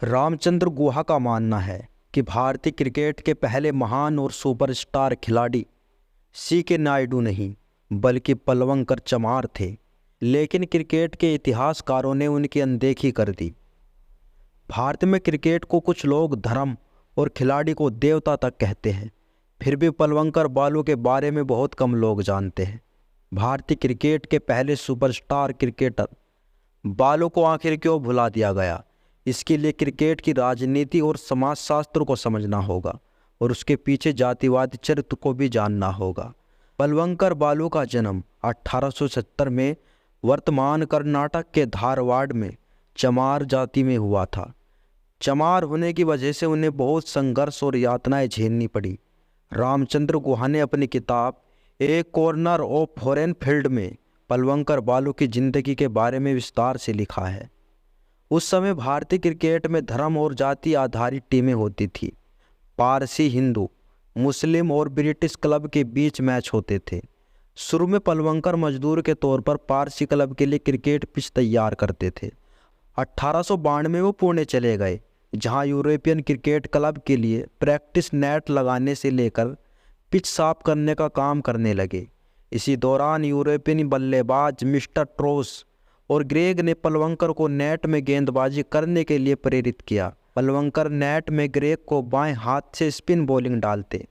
रामचंद्र गुहा का मानना है कि भारतीय क्रिकेट के पहले महान और सुपरस्टार खिलाड़ी सी के नायडू नहीं बल्कि पलवंकर चमार थे, लेकिन क्रिकेट के इतिहासकारों ने उनकी अनदेखी कर दी। भारत में क्रिकेट को कुछ लोग धर्म और खिलाड़ी को देवता तक कहते हैं, फिर भी पलवंकर बालू के बारे में बहुत कम लोग जानते हैं। भारतीय क्रिकेट के पहले सुपरस्टार क्रिकेटर बालू को आखिर क्यों भुला दिया गया, इसके लिए क्रिकेट की राजनीति और समाजशास्त्र को समझना होगा और उसके पीछे जातिवादी चरित्र को भी जानना होगा। पलवंकर बालू का जन्म 1870 में वर्तमान कर्नाटक के धारवाड़ में चमार जाति में हुआ था। चमार होने की वजह से उन्हें बहुत संघर्ष और यातनाएं झेलनी पड़ी। रामचंद्र गुहा ने अपनी किताब ए कॉर्नर ऑफ फॉरेन फील्ड में पलवंकर बालू की जिंदगी के बारे में विस्तार से लिखा है। उस समय भारतीय क्रिकेट में धर्म और जाति आधारित टीमें होती थी। पारसी, हिंदू, मुस्लिम और ब्रिटिश क्लब के बीच मैच होते थे। शुरू में पलवंकर मजदूर के तौर पर पारसी क्लब के लिए क्रिकेट पिच तैयार करते थे। 1892 में वो पुणे चले गए, जहां यूरोपियन क्रिकेट क्लब के लिए प्रैक्टिस नेट लगाने से लेकर पिच साफ करने का काम करने लगे। इसी दौरान यूरोपियन बल्लेबाज मिस्टर ट्रोस और ग्रेग ने पलवंकर को नेट में गेंदबाजी करने के लिए प्रेरित किया। पलवंकर नेट में ग्रेग को बाएं हाथ से स्पिन बॉलिंग डालते।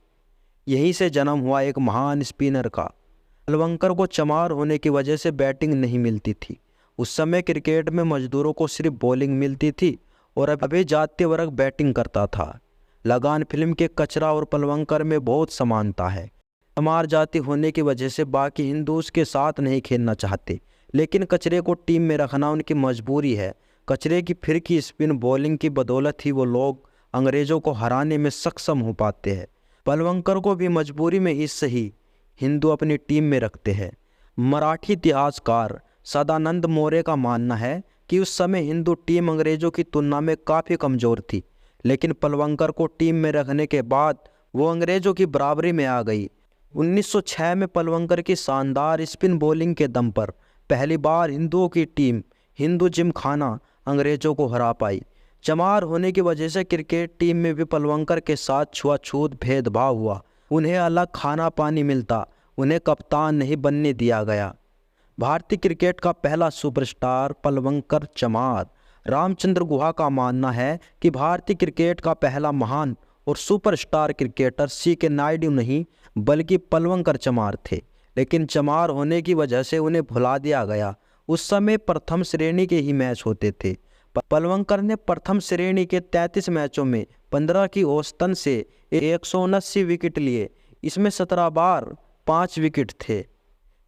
यहीं से जन्म हुआ एक महान स्पिनर का। पलवंकर को चमार होने की वजह से बैटिंग नहीं मिलती थी। उस समय क्रिकेट में मजदूरों को सिर्फ बॉलिंग मिलती थी और अभी जातीय वर्ग बैटिंग करता था। लगान फिल्म के कचरा और पलवंकर में बहुत समानता है। चमार जाति होने की वजह से बाकी हिंदू उसके साथ नहीं खेलना चाहते, लेकिन कचरे को टीम में रखना उनकी मजबूरी है। कचरे की फिर की स्पिन बॉलिंग की बदौलत ही वो लोग अंग्रेजों को हराने में सक्षम हो पाते हैं। पलवंकर को भी मजबूरी में ही सही हिंदू अपनी टीम में रखते हैं। मराठी इतिहासकार सदानंद मौर्य का मानना है कि उस समय हिंदू टीम अंग्रेजों की तुलना में काफ़ी कमज़ोर थी, लेकिन पलवंकर को टीम में रखने के बाद वो अंग्रेजों की बराबरी में आ गई। 1906 में पलवंकर की शानदार स्पिन बॉलिंग के दम पर पहली बार हिंदुओं की टीम हिंदू जिमखाना अंग्रेजों को हरा पाई। चमार होने की वजह से क्रिकेट टीम में भी पलवंकर के साथ छुआछूत भेदभाव हुआ। उन्हें अलग खाना पानी मिलता, उन्हें कप्तान नहीं बनने दिया गया। भारतीय क्रिकेट का पहला सुपरस्टार पलवंकर चमार। रामचंद्र गुहा का मानना है कि भारतीय क्रिकेट का पहला महान और सुपरस्टार क्रिकेटर सी के नायडू नहीं बल्कि पलवंकर चमार थे, लेकिन चमार होने की वजह से उन्हें भुला दिया गया। उस समय प्रथम श्रेणी के ही मैच होते थे। पलवंकर ने प्रथम श्रेणी के 33 मैचों में 15 की औसतन से 179 विकेट लिए। इसमें 17 बार 5 विकेट थे।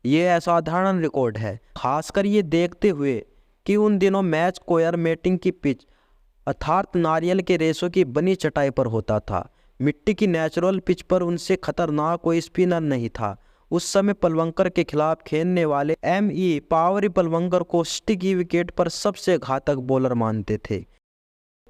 ये असाधारण रिकॉर्ड है, खासकर ये देखते हुए कि उन दिनों मैच कोयर मेटिंग की पिच अर्थात नारियल के रेशों की बनी चटाई पर होता था। मिट्टी की नेचुरल पिच पर उनसे खतरनाक कोई स्पिनर नहीं था। उस समय पलवंकर के खिलाफ खेलने वाले M.E. पावरी पलवंकर को स्टिकी विकेट पर सबसे घातक बॉलर मानते थे।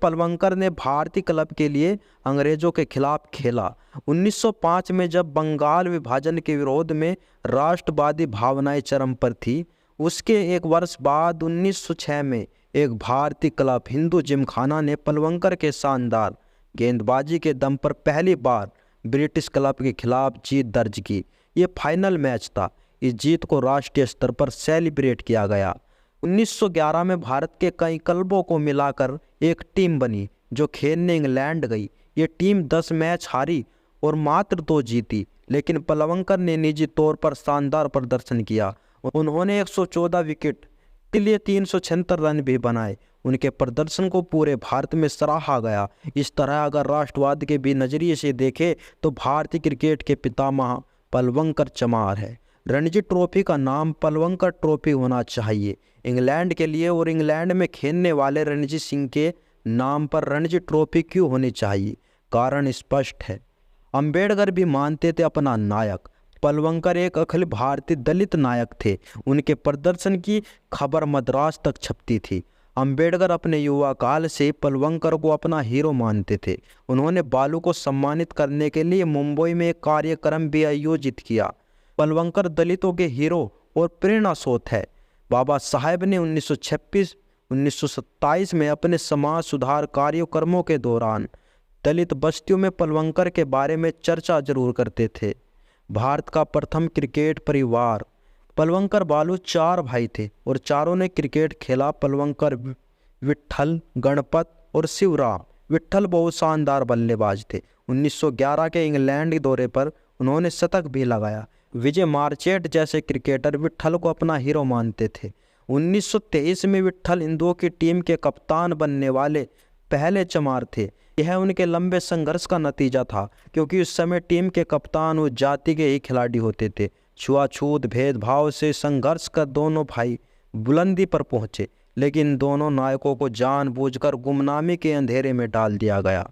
पलवंकर ने भारतीय क्लब के लिए अंग्रेजों के खिलाफ खेला। 1905 में जब बंगाल विभाजन के विरोध में राष्ट्रवादी भावनाएं चरम पर थी, उसके एक वर्ष बाद 1906 में एक भारतीय क्लब हिंदू जिमखाना ने पलवंकर के शानदार गेंदबाजी के दम पर पहली बार ब्रिटिश क्लब के खिलाफ जीत दर्ज की। ये फाइनल मैच था। इस जीत को राष्ट्रीय स्तर पर सेलिब्रेट किया गया। 1911 में भारत के कई क्लबों को मिलाकर एक टीम बनी जो खेलने इंग्लैंड गई। ये टीम 10 मैच हारी और मात्र 2 जीती, लेकिन पलवंकर ने निजी तौर पर शानदार प्रदर्शन किया। उन्होंने 114 विकेट के लिए 376 रन भी बनाए। उनके प्रदर्शन को पूरे भारत में सराहा गया। इस तरह अगर राष्ट्रवाद के भी नज़रिए से देखें तो भारतीय क्रिकेट के पितामह पलवंकर चमार है। रणजी ट्रॉफी का नाम पलवंकर ट्रॉफी होना चाहिए इंग्लैंड के लिए, और इंग्लैंड में खेलने वाले रणजी सिंह के नाम पर रणजी ट्रॉफी क्यों होनी चाहिए? कारण स्पष्ट है। अंबेडकर भी मानते थे अपना नायक। पलवंकर एक अखिल भारतीय दलित नायक थे। उनके प्रदर्शन की खबर मद्रास तक छपती थी। अंबेडकर अपने युवा काल से पलवंकर को अपना हीरो मानते थे। उन्होंने बालू को सम्मानित करने के लिए मुंबई में एक कार्यक्रम भी आयोजित किया। पलवंकर दलितों के हीरो और प्रेरणा स्रोत है। बाबा साहेब ने 1926 1927 में अपने समाज सुधार कार्यक्रमों के दौरान दलित बस्तियों में पलवंकर के बारे में चर्चा जरूर करते थे। भारत का प्रथम क्रिकेट परिवार। पलवंकर बालू 4 भाई थे और चारों ने क्रिकेट खेला। पलवंकर विट्ठल, गणपत और शिवराम। विट्ठल बहुत शानदार बल्लेबाज थे। 1911 के इंग्लैंड दौरे पर उन्होंने शतक भी लगाया। विजय मार्चेट जैसे क्रिकेटर विट्ठल को अपना हीरो मानते थे। 1923 में विट्ठल इंदौर की टीम के कप्तान बनने वाले पहले चमार थे। यह उनके लंबे संघर्ष का नतीजा था, क्योंकि उस समय टीम के कप्तान उस जाति के ही खिलाड़ी होते थे। छुआछूत भेदभाव से संघर्ष कर दोनों भाई बुलंदी पर पहुंचे, लेकिन दोनों नायकों को जानबूझकर गुमनामी के अंधेरे में डाल दिया गया।